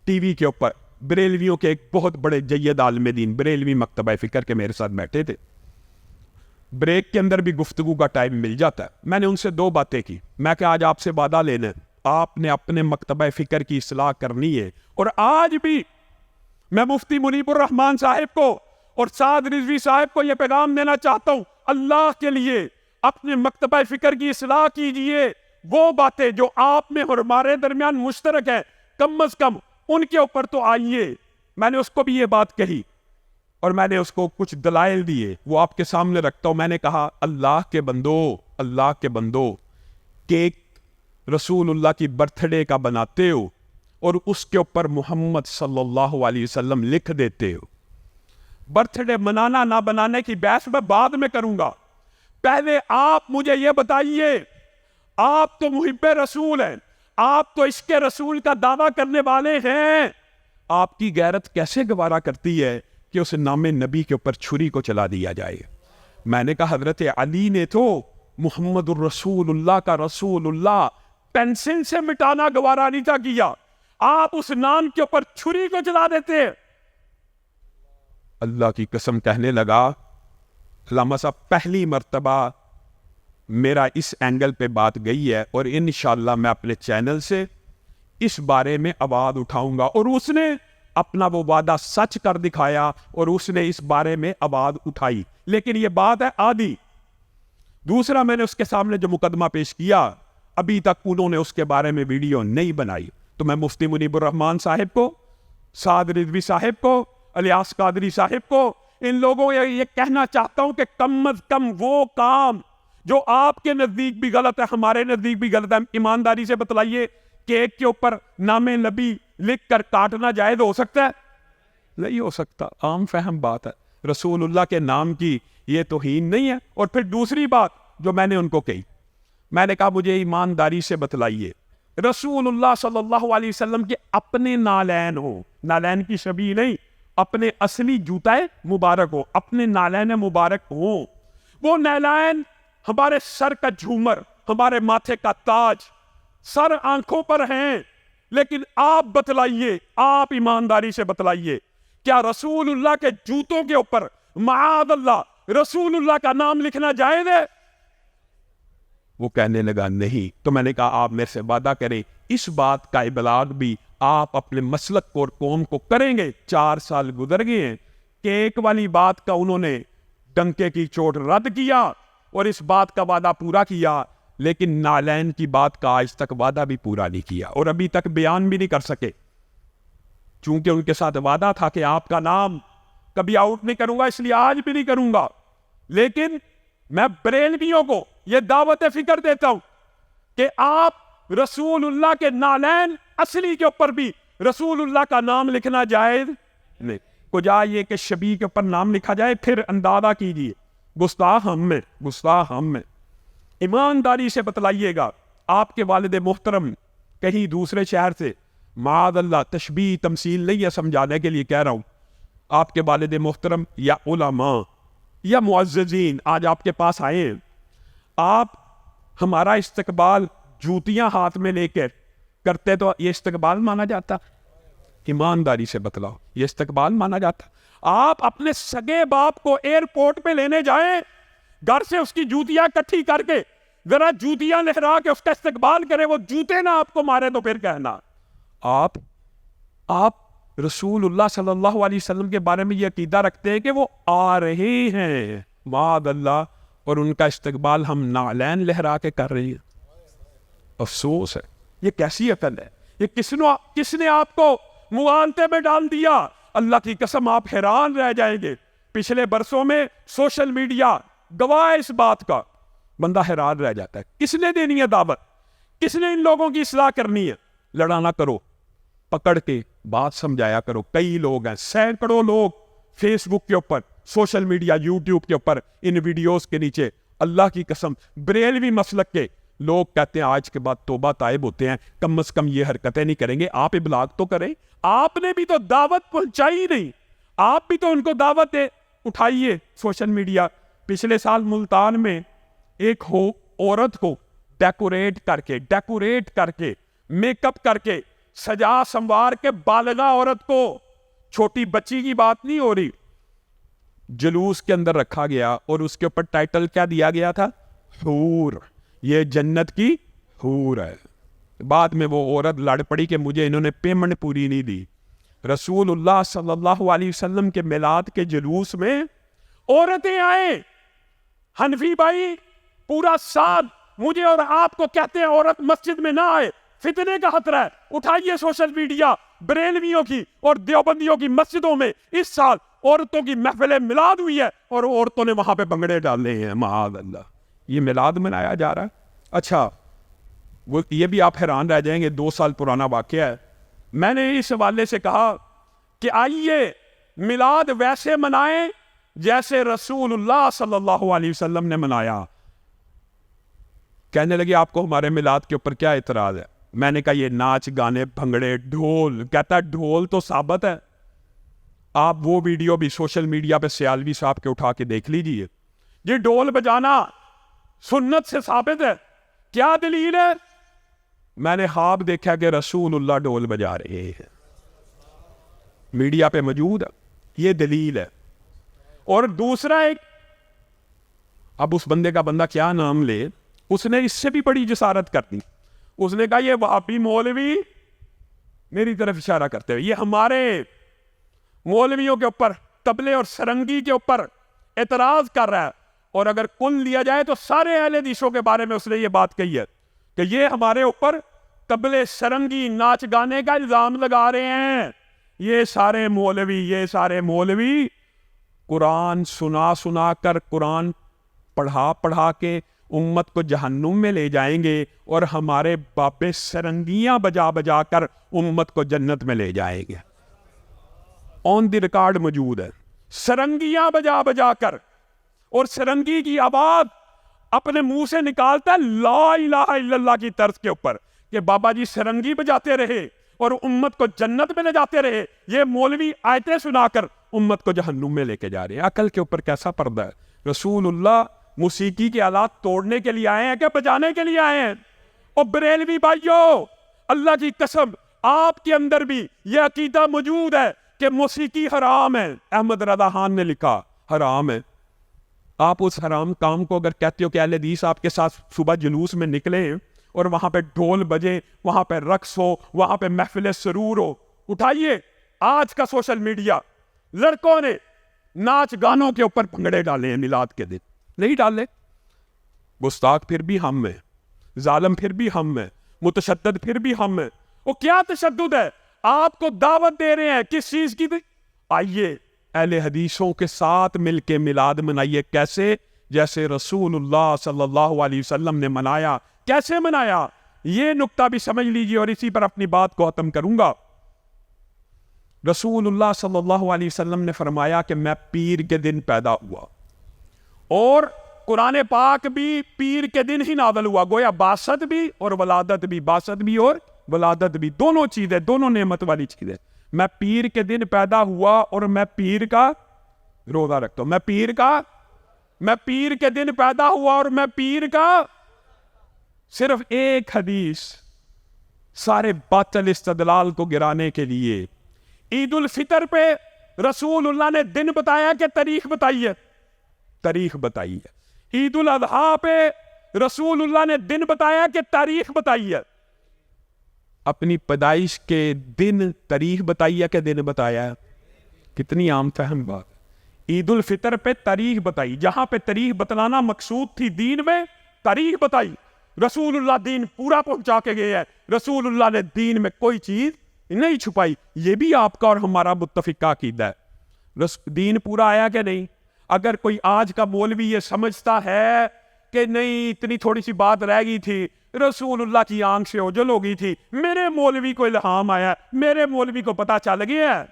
ٹی وی کے اوپر بریلویوں کے ایک بہت بڑے جید عالم دین بریلوی مکتبہ فکر کے میرے ساتھ بیٹھے تھے. بریک کے اندر بھی گفتگو کا ٹائم مل جاتا ہے. میں نے ان سے 2 باتیں کی. میں کہ آج آپ سے وعدہ لینا ہے, آپ نے اپنے مکتبہ فکر کی اصلاح کرنی ہے. اور آج بھی میں مفتی منیب الرحمان صاحب کو اور سعد رضوی صاحب کو یہ پیغام دینا چاہتا ہوں, اللہ کے لیے اپنے مکتبہ فکر کی اصلاح کیجئے. وہ باتیں جو آپ میں اور ہمارے درمیان مشترک ہیں, کم از کم ان کے اوپر تو آئیے. میں نے اس کو بھی یہ بات کہی اور میں نے اس کو کچھ دلائل دیے, وہ آپ کے سامنے رکھتا ہوں. میں نے کہا اللہ کے بندو کیک رسول اللہ کی برتھ ڈے کا بناتے ہو اور اس کے اوپر محمد صلی اللہ علیہ وسلم لکھ دیتے ہو. برتھ ڈے منانا نہ بنانے کی بحث میں بعد میں کروں گا. پہلے آپ مجھے یہ بتائیے, آپ تو محب رسول ہیں, آپ تو عشق رسول کا دعویٰ کرنے والے ہیں, آپ کی غیرت کیسے گوارا کرتی ہے کہ اس نام نبی کے اوپر چھری کو چلا دیا جائے؟ میں نے کہا حضرت علی نے تو محمد الرسول اللہ کا رسول اللہ پینسل سے مٹانا گوارا نہیں تھا کیا, آپ اس نام کے اوپر چھری کو چلا دیتے. اللہ کی قسم کہنے لگا, علامہ صاحب پہلی مرتبہ میرا اس اینگل پہ بات گئی ہے, اور انشاءاللہ میں اپنے چینل سے اس بارے میں آواز اٹھاؤں گا. اور اس نے اپنا وہ وعدہ سچ کر دکھایا اور اس نے اس بارے میں آواز اٹھائی, لیکن یہ بات ہے آدھی. دوسرا, میں نے اس کے سامنے جو مقدمہ پیش کیا, ابھی تک انہوں نے اس کے بارے میں ویڈیو نہیں بنائی. تو میں مفتی منیب الرحمان صاحب کو, سعد رضوی صاحب کو, الیاس قادری صاحب کو, ان لوگوں کو یہ کہنا چاہتا ہوں کہ کم از کم وہ کام جو آپ کے نزدیک بھی غلط ہے, ہمارے نزدیک بھی غلط ہے, ایمانداری سے بتلائیے کیک کے اوپر نام نبی لکھ کر کاٹنا جائز ہو سکتا ہے؟ نہیں ہو سکتا. عام فہم بات ہے. رسول اللہ کے نام کی یہ توہین نہیں ہے. اور پھر دوسری بات جو میں نے ان کو کہی, میں نے کہا مجھے ایمانداری سے بتلائیے, رسول اللہ صلی اللہ علیہ وسلم کے اپنے نالین ہو, نالین کی شبیہ نہیں, اپنے اصلی جوتا مبارک ہو, اپنے نالین مبارک ہو. وہ نالین ہمارے سر کا جھومر, ہمارے ماتھے کا تاج, سر آنکھوں پر ہیں, لیکن آپ بتلائیے, آپ ایمانداری سے بتلائیے, کیا رسول اللہ کے جوتوں کے اوپر معاذ اللہ رسول اللہ کا نام لکھنا جائز ہے؟ وہ کہنے لگا نہیں. تو میں نے کہا آپ میرے سے وعدہ کریں, اس بات کا ابلاغ بھی آپ اپنے مسلک کو اور قوم کو کریں گے. 4 سال گزر گئے ہیں, کیک والی بات کا انہوں نے ڈنکے کی چوٹ رد کیا اور اس بات کا وعدہ پورا کیا, لیکن نالین کی بات کا آج تک وعدہ بھی پورا نہیں کیا اور ابھی تک بیان بھی نہیں کر سکے. چونکہ ان کے ساتھ وعدہ تھا کہ آپ کا نام کبھی آؤٹ نہیں کروں گا, اس لیے آج بھی نہیں کروں گا. لیکن میں بریلویوں کو یہ دعوت فکر دیتا ہوں کہ آپ رسول اللہ کے نالین اصلی کے اوپر بھی رسول اللہ کا نام لکھنا جائز نہیں. کجا یہ کہ شبیہ کے اوپر نام لکھا جائے, پھر اندازہ کیجیے گستاخ ہم میں. ایمانداری سے بتلائیے گا, آپ کے والد محترم کہیں دوسرے شہر سے, معاذ اللہ تشبیہ تمثیل نہیں ہے, سمجھانے کے لیے کہہ رہا ہوں, آپ کے والد محترم یا علماء یا معززین آج آپ کے پاس آئے ہیں, آپ ہمارا استقبال جوتیاں ہاتھ میں لے کے کرتے تو یہ استقبال مانا جاتا؟ ایمانداری سے بتلاؤ, یہ استقبال مانا جاتا؟ آپ اپنے سگے باپ کو ایئرپورٹ پہ لینے جائیں, گھر سے اس کی جوتیاں کٹھی کر کے ذرا جوتیاں لہرا کے اس کا استقبال کرے, وہ جوتے نہ آپ کو مارے تو پھر کہنا. آپ رسول اللہ صلی اللہ علیہ وسلم کے بارے میں یہ عقیدہ رکھتے ہیں کہ وہ آ رہے ہیں معاذ اللہ, اور ان کا استقبال ہم نعلین لہرا کے کر رہے ہیں. افسوس ہے, یہ کیسی عقل ہے؟ یہ کس نے آپ کو معانتے میں ڈال دیا؟ اللہ کی قسم آپ حیران رہ جائیں گے. پچھلے برسوں میں سوشل میڈیا گواہ اس بات کا, بندہ حیران رہ جاتا ہے. کس نے دینی ہے دعوت؟ کس نے ان لوگوں کی اصلاح کرنی ہے؟ لڑانا کرو, پکڑ کے بات سمجھایا کرو. کئی لوگ ہیں, سینکڑوں لوگ فیس بک کے اوپر, سوشل میڈیا, یوٹیوب کے اوپر ان ویڈیوز کے نیچے اللہ کی قسم بریلوی مسلک کے لوگ کہتے ہیں آج کے بعد توبہ تائب ہوتے ہیں, کم از کم یہ حرکتیں نہیں کریں گے. آپ ابلاغ تو کریں, آپ نے بھی تو دعوت پہنچائی نہیں, آپ بھی تو ان کو دعوت اٹھائیے. سوشل میڈیا, پچھلے سال ملتان میں ایک عورت کو ڈیکوریٹ کر کے میک اپ کر کے سجا سنوار کے بالغہ عورت کو, چھوٹی بچی کی بات نہیں ہو رہی, جلوس کے اندر رکھا گیا اور اس کے اوپر ٹائٹل کیا دیا گیا تھا؟ حور, یہ جنت کی حور ہے. بعد میں وہ عورت لڑ پڑی کہ مجھے انہوں نے پیمنٹ پوری نہیں دی. رسول اللہ صلی اللہ علیہ وسلم کے میلاد کے جلوس میں عورتیں آئیں, حنفی بھائی پورا سال مجھے اور آپ کو کہتے ہیں عورت مسجد میں نہ آئے, فتنے کا خطرہ ہے. اٹھائیے سوشل میڈیا, بریلویوں کی اور دیوبندیوں کی مسجدوں میں اس سال عورتوں کی محفل میلاد ہوئی ہے اور عورتوں نے وہاں پہ بنگڑے ڈالے ہیں. معاذ اللہ, یہ میلاد منایا جا رہا ہے. اچھا, وہ یہ بھی آپ حیران رہ جائیں گے, 2 سال پرانا واقعہ ہے. میں نے اس حوالے سے کہا کہ آئیے میلاد ویسے منائیں جیسے رسول اللہ صلی اللہ علیہ وسلم نے منایا. کہنے لگے آپ کو ہمارے میلاد کے اوپر کیا اعتراض ہے؟ میں نے کہا یہ ناچ گانے بھنگڑے ڈھول. کہتا ہے ڈھول تو ثابت ہے, آپ وہ ویڈیو بھی سوشل میڈیا پہ سیالوی صاحب کے اٹھا کے دیکھ لیجئے. یہ ڈھول بجانا سنت سے ثابت ہے, کیا دلیل ہے؟ میں نے خواب دیکھا کہ رسول اللہ ڈھول بجا رہے ہیں, میڈیا پہ موجود ہے, یہ دلیل ہے. اور دوسرا ایک, اب اس بندے کا بندہ کیا نام لے, اس نے اس سے بھی بڑی جسارت کر دی. اس نے کہا یہ وہابی مولوی, میری طرف اشارہ کرتے ہوئے, یہ ہمارے مولویوں کے اوپر طبلے اور سرنگی کے اوپر اعتراض کر رہا ہے. اور اگر کل لیا جائے تو سارے اہل حدیثوں کے بارے میں اس نے یہ بات کہی ہے کہ یہ ہمارے اوپر طبلے سرنگی ناچ گانے کا الزام لگا رہے ہیں. یہ سارے مولوی قرآن سنا کر, قرآن پڑھا کے امت کو جہنم میں لے جائیں گے, اور ہمارے باپے سرنگیاں بجا کر امت کو جنت میں لے جائیں گے. آن دی ریکارڈ موجود ہے, سرنگیاں بجا کر, اور سرنگی کی آواز اپنے منہ سے نکالتا ہے لا الہ الا اللہ کی طرز کے اوپر کہ بابا جی سرنگی بجاتے رہے اور امت کو جنت میں لے جاتے رہے. یہ مولوی آیتیں سنا کر امت کو جہنم میں لے کے جا رہے ہیں. عقل کے اوپر کیسا پردہ ہے؟ رسول اللہ موسیقی کے آلات توڑنے کے لیے آئے ہیں کہ بجانے کے لیے آئے ہیں؟ اور بریلوی بھائیو, اللہ کی قسم آپ کے اندر بھی یہ عقیدہ موجود ہے کہ موسیقی حرام ہے. احمد رضا خان نے لکھا حرام ہے. آپ اس حرام کام کو اگر کہتے ہو کہ اہل حدیث آپ کے ساتھ صبح جلوس میں نکلے اور وہاں پہ ڈھول بجے, وہاں پہ رقص ہو, وہاں پہ محفل سرور ہو, اٹھائیے آج کا سوشل میڈیا, لڑکوں نے ناچ گانوں کے اوپر بھنگڑے ڈالے ہیں میلاد کے دن. نہیں ڈالے, گستاخ پھر بھی ہم ہیں, ظالم پھر بھی ہم ہیں, متشدد پھر بھی ہم ہیں. وہ کیا تشدد ہے؟ آپ کو دعوت دے رہے ہیں کس چیز کی؟ آئیے اہل حدیثوں کے ساتھ مل کے میلاد منائیے. کیسے؟ جیسے رسول اللہ صلی اللہ علیہ وسلم نے منایا. کیسے منایا یہ نقطہ بھی سمجھ لیجئے, اور اسی پر اپنی بات کو ختم کروں گا. رسول اللہ صلی اللہ علیہ وسلم نے فرمایا کہ میں پیر کے دن پیدا ہوا, اور قرآن پاک بھی پیر کے دن ہی نازل ہوا. گویا باسط بھی اور ولادت بھی, باسط بھی اور ولادت بھی, دونوں چیزیں, دونوں نعمت والی چیزیں. میں پیر کے دن پیدا ہوا اور میں پیر کا روزہ رکھتا ہوں. میں پیر کا میں پیر کے دن پیدا ہوا اور میں پیر کا صرف ایک حدیث سارے باطل استدلال کو گرانے کے لیے. عید الفطر پہ رسول اللہ نے دن بتایا کہ تاریخ بتائی ہے؟ تاریخ بتائی ہے. عید الاضحیٰ پہ رسول اللہ نے دن بتایا کہ تاریخ بتائی ہے؟ اپنی پیدائش کے دن تاریخ بتائی ہے کہ دن بتایا ہے؟ کتنی عام فہم بات. عید الفطر پہ تاریخ بتائی، جہاں پہ تاریخ بتلانا مقصود تھی دین میں تاریخ بتائی. رسول اللہ دین پورا پہنچا کے گئے ہیں، رسول اللہ نے دین میں کوئی چیز نہیں چھپائی. یہ بھی آپ کا اور ہمارا متفقہ عقیدہ ہے. دین پورا آیا کہ نہیں؟ اگر کوئی آج کا مولوی یہ سمجھتا ہے کہ نہیں اتنی تھوڑی سی بات رہ گئی تھی، رسول اللہ کی آنکھ سے اوجل ہو گئی تھی، میرے مولوی کو الہام آیا، میرے مولوی کو پتہ چل گیا ہے،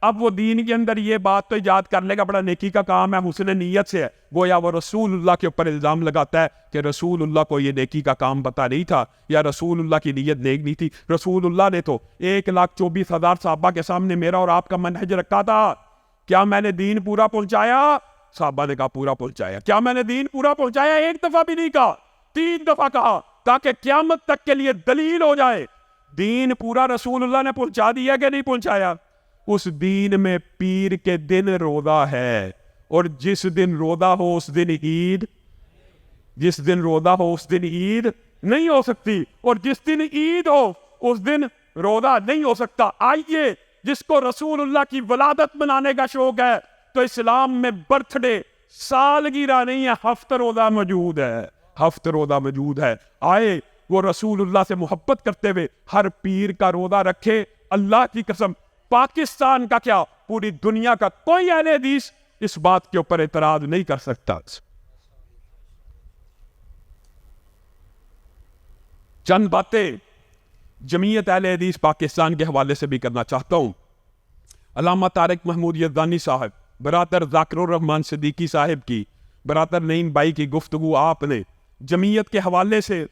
اب وہ دین کے اندر یہ بات تو ایجاد کر لے گا، بڑا نیکی کا کام ہے، حسن نیت سے ہے. گویا وہ رسول اللہ کے اوپر الزام لگاتا ہے کہ رسول اللہ کو یہ نیکی کا کام پتہ نہیں تھا، یا رسول اللہ کی نیت نیک نہیں تھی. رسول اللہ نے تو 1,24,000 صحابہ کے سامنے میرا اور آپ کا منہج رکھا تھا. کیا میں نے دین پورا پہنچایا؟ صحابہ نے کہا پورا پہنچایا. کیا میں نے دین پورا پہنچایا؟ ایک دفعہ بھی نہیں کہا، 3 دفعہ کہا، تاکہ قیامت تک کے لیے دلیل ہو جائے. دین پورا رسول اللہ نے پہنچا دیا کہ نہیں پہنچایا؟ اس دین میں پیر کے دن روزہ ہے، اور جس دن روزہ ہو اس دن عید، جس دن روزہ ہو اس دن عید نہیں ہو سکتی، اور جس دن عید ہو اس دن روزہ نہیں ہو سکتا. آئیے، جس کو رسول اللہ کی ولادت منانے کا شوق ہے تو اسلام میں برتھ ڈے سالگرہ نہیں ہے، ہفتہ روزہ موجود ہے، ہفتہ روزہ موجود ہے. آئے وہ رسول اللہ سے محبت کرتے ہوئے ہر پیر کا روزہ رکھے. اللہ کی قسم، پاکستان کا کیا پوری دنیا کا کوئی اہل حدیث اس بات کے اوپر اعتراض نہیں کر سکتا. چند باتیں جمعیت اہل حدیث پاکستان کے حوالے سے بھی کرنا چاہتا ہوں. علامہ طارق محمود یزدانی صاحب، برادر ذاکر الرحمان صدیقی صاحب کی، برادر نعیم بھائی کی گفتگو آپ نے جمعیت کے حوالے سے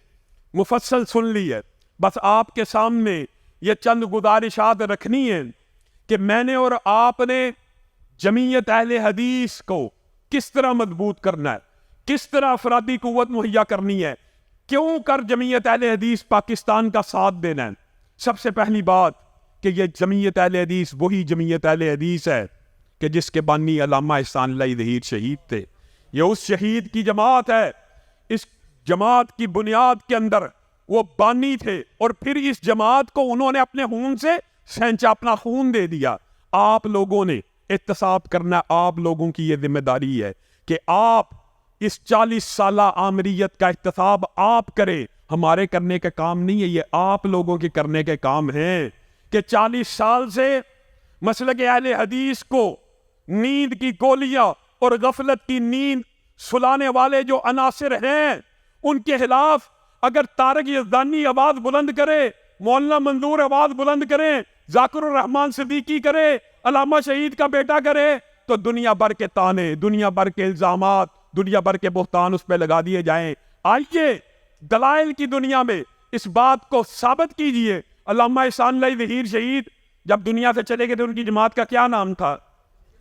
مفصل سن لی ہے. بس آپ کے سامنے یہ چند گزارشات رکھنی ہے کہ میں نے اور آپ نے جمعیت اہل حدیث کو کس طرح مضبوط کرنا ہے، کس طرح افرادی قوت مہیا کرنی ہے، کیوں کر جمعیت اہل حدیث پاکستان کا ساتھ دینا ہے. سب سے پہلی بات کہ یہ جمعیت اہل حدیث وہی جمعیت اہل حدیث ہے کہ جس کے بانی علامہ احسان اللہ ظہیر شہید تھے. یہ اس شہید کی جماعت ہے. اس جماعت کی بنیاد کے اندر وہ بانی تھے، اور پھر اس جماعت کو انہوں نے اپنے خون سے سینچا، اپنا خون دے دیا. آپ لوگوں نے احتساب کرنا، آپ لوگوں کی یہ ذمہ داری ہے کہ آپ اس 40 سالہ آمریت کا احتساب آپ کریں. ہمارے کرنے کے کام نہیں ہے، یہ آپ لوگوں کے کرنے کے کام ہیں کہ 40 سال سے مسلک اہل حدیث کو نیند کی گولیاں اور غفلت کی نیند سلانے والے جو عناصر ہیں ان کے خلاف اگر طارق یزدانی آواز بلند کرے، مولانا منظور آواز بلند کرے، ذاکر الرحمان صدیقی کرے، علامہ شہید کا بیٹا کرے، تو دنیا بھر کے تانے، دنیا بھر کے الزامات، دنیا بھر کے بہتان اس پہ لگا دیے جائیں. آئیے دلائل کی دنیا میں اس بات کو ثابت کیجئے. علامہ احسان اللہ ظہیر شہید جب دنیا سے چلے گئے تھے، ان کی جماعت کا کیا نام تھا؟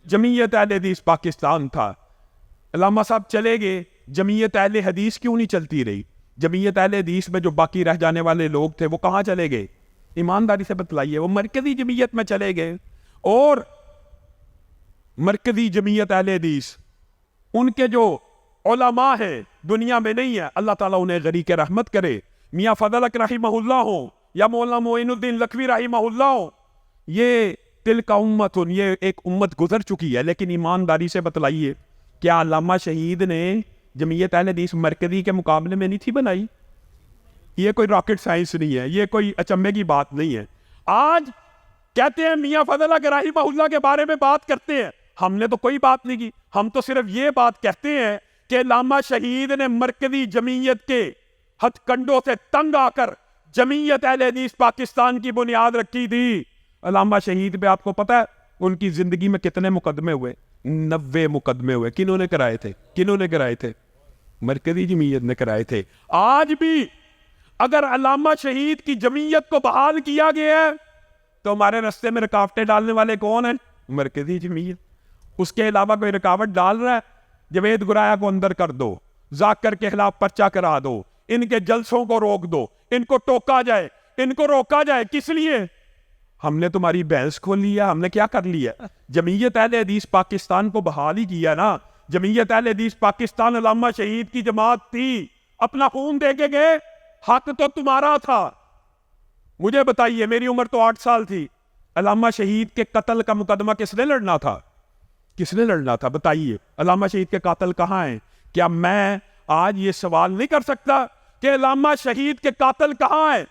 جمعیت اہل حدیث پاکستان تھا. علامہ صاحب چلے گئے، جمعیت اہل حدیث کیوں نہیں چلتی رہی؟ جمعیت اہل حدیث میں جو باقی رہ جانے والے لوگ تھے وہ کہاں چلے گئے؟ ایمانداری سے بتلائیے. وہ مرکزی جمعیت میں چلے گئے، اور مرکزی جمعیت اہل حدیث ان کے جو علماء ہیں دنیا میں نہیں ہے. اللہ تعالیٰ انہیں غریق رحمت کرے. میاں فضل حق رحمہ اللہ ہوں یا مولانا معین الدین لکھوی رحمہ اللہ ہوں، یہ تل کا امت، یہ ایک امت گزر چکی ہے. لیکن ایمانداری سے بتلائیے، کیا علامہ شہید نے جمعیت اہل حدیث مرکزی کے مقابلے میں نہیں تھی بنائی؟ یہ کوئی راکٹ سائنس نہیں ہے، یہ کوئی اچنبے کی بات نہیں ہے. آج کہتے ہیں میاں فضل حق رحمہ اللہ کے بارے میں بات کرتے ہیں، ہم نے تو کوئی بات نہیں کی. ہم تو صرف یہ بات کہتے ہیں کہ علامہ شہید نے مرکزی جمعیت کے ہتھ کنڈوں سے تنگ آ کر جمعیت اہل حدیث پاکستان کی بنیاد رکھی تھی. علامہ شہید پہ آپ کو پتہ ہے ان کی زندگی میں کتنے مقدمے ہوئے؟ 90 مقدمے ہوئے. کنہوں نے کرائے تھے؟ کنہوں نے کرائے تھے؟ مرکزی جمعیت نے کرائے تھے. آج بھی اگر علامہ شہید کی جمعیت کو بحال کیا گیا ہے تو ہمارے رستے میں رکاوٹیں ڈالنے والے کون ہیں؟ مرکزی جمعیت. اس کے علاوہ کوئی رکاوٹ ڈال رہا ہے؟ جوید گرایا کو اندر کر دو، ذاکر کے خلاف پرچہ کرا دو، ان کے جلسوں کو روک دو، ان کو ٹوکا جائے، ان کو روکا جائے. کس لیے؟ ہم نے تمہاری بحث کھول لیا. ہم نے کیا کر لیا؟ جمعیت اہل حدیث پاکستان کو بحال ہی کیا نا. جمعیت اہل حدیث پاکستان علامہ شہید کی جماعت تھی، اپنا خون دے کے گئے، حق تو تمہارا تھا. مجھے بتائیے، میری عمر تو 8 سال تھی، علامہ شہید کے قتل کا مقدمہ کس نے لڑنا تھا؟ کس نے لڑنا تھا بتائیے؟ علامہ شہید کے قاتل کہاں ہیں؟ کیا میں آج یہ سوال نہیں کر سکتا کہ علامہ شہید کے قاتل کہاں ہیں؟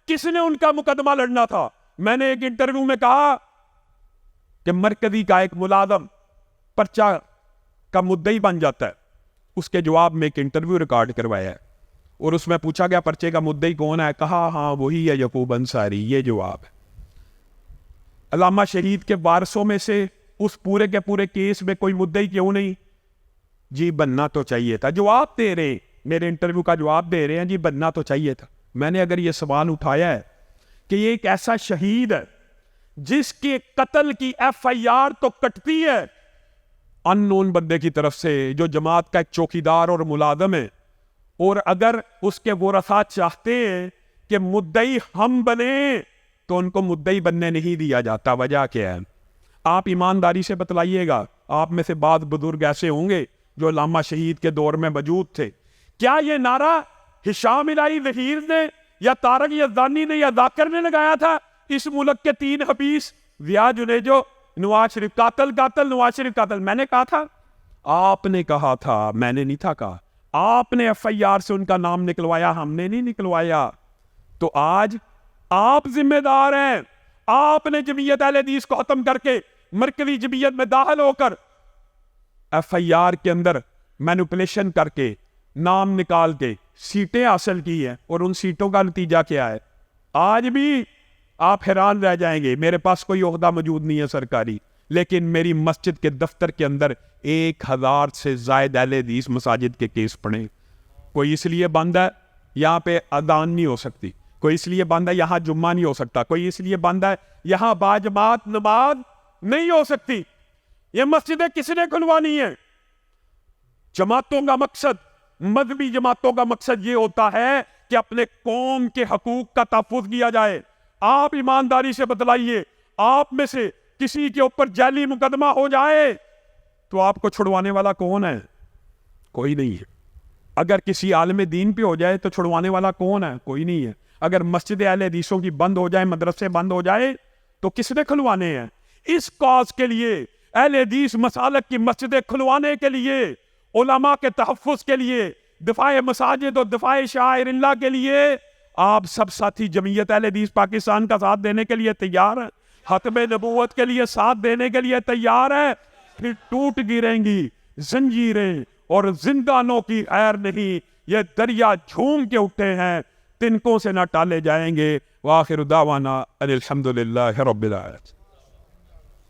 کس نے ان کا مقدمہ لڑنا تھا؟ میں نے ایک انٹرویو میں کہا کہ مرکزی کا ایک ملازم پرچہ کا مدعی بن جاتا ہے. اس کے جواب میں ایک انٹرویو ریکارڈ کروایا ہے اور اس میں پوچھا گیا پرچے کا مدعی کون ہے؟ کہا ہاں وہی ہے یعقوب انصاری. یہ جواب ہے. علامہ شہید کے وارثوں میں سے اس پورے کے پورے کیس میں کوئی مدعی کیوں نہیں؟ جی بننا تو چاہیے تھا. جواب دے رہے ہیں، میرے انٹرویو کا جواب دے رہے ہیں، جی بننا تو چاہیے تھا. میں نے اگر یہ سوال اٹھایا ہے کہ یہ ایک ایسا شہید ہے جس کے قتل کی FIR تو کٹتی ہے ان نون بندے کی طرف سے جو جماعت کا ایک چوکیدار اور ملازم ہے، اور اگر اس کے ورثاء چاہتے ہیں کہ مدعی ہم بنیں تو ان کو مدعی بننے نہیں دیا جاتا. وجہ کیا ہے؟ آپ ایمانداری سے بتلائیے گا. آپ میں سے بعض بزرگ ایسے ہوں گے جو علامہ شہید کے دور میں موجود تھے. کیا یہ نعرہ ہشام الہی ظہیر نے یا طارق یزدانی نے یا ذاکر نے لگایا تھا؟ اس ملک کے 3 حبیث ضیاء جنیجو، نواز شریف قاتل قاتل، نواز شریف قاتل. میں نے کہا تھا؟ آپ نے کہا تھا، میں نے نہیں تھا کہا. آپ نے FIR سے ان کا نام نکلوایا، ہم نے نہیں نکلوایا. تو آج آپ ذمہ دار ہیں. آپ نے جمعیت اہل حدیث کو ختم کر کے مرکزی جمعیت میں داخل ہو کر FIR کے اندر مینوپولیشن کر کے نام نکال کے سیٹیں حاصل کی ہیں، اور ان سیٹوں کا نتیجہ کیا ہے؟ آج بھی آپ حیران رہ جائیں گے. میرے پاس کوئی عہدہ موجود نہیں ہے سرکاری، لیکن میری مسجد کے دفتر کے اندر 1000 سے زائد اہل حدیث مساجد کے کیس پڑے. کوئی اس لیے بند ہے یہاں پہ اذان نہیں ہو سکتی، کوئی اس لیے بند ہے یہاں جمعہ نہیں ہو سکتا، کوئی اس لیے بند ہے یہاں باجماعت نماز نہیں ہو سکتی. یہ مسجدیں کس نے کھلوانی ہیں؟ جماعتوں کا مقصد، مذہبی جماعتوں کا مقصد یہ ہوتا ہے کہ اپنے قوم کے حقوق کا تحفظ کیا جائے. آپ ایمانداری سے بتلائیے، آپ میں سے کسی کے اوپر جعلی مقدمہ ہو جائے تو آپ کو چھڑوانے والا کون ہے؟ کوئی نہیں ہے. اگر کسی عالم دین پہ ہو جائے تو چھڑوانے والا کون ہے؟ کوئی نہیں ہے. اگر مسجد اہل حدیثوں کی بند ہو جائے، مدرسے بند ہو جائے تو کس نے کھلوانے ہیں؟ اس کاز کے لیے، اہل حدیث مسالک کی مسجدیں کھلوانے کے لیے، علماء کے تحفظ کے لیے، دفاع مساجد اور دفاع شعائر اللہ کے لیے آپ سب ساتھی جمعیت اہل حدیث پاکستان کا ساتھ دینے کے لیے تیار ہیں، ختم نبوت کے لیے ساتھ دینے کے لیے تیار ہے. پھر ٹوٹ گریں گی زنجیریں اور زندانوں کی خیر نہیں. یہ دریا جھوم کے اٹھے ہیں، تنکوں سے نہ ٹالے جائیں گے. وآخر دعوانا ان الحمدللہ رب العالمین.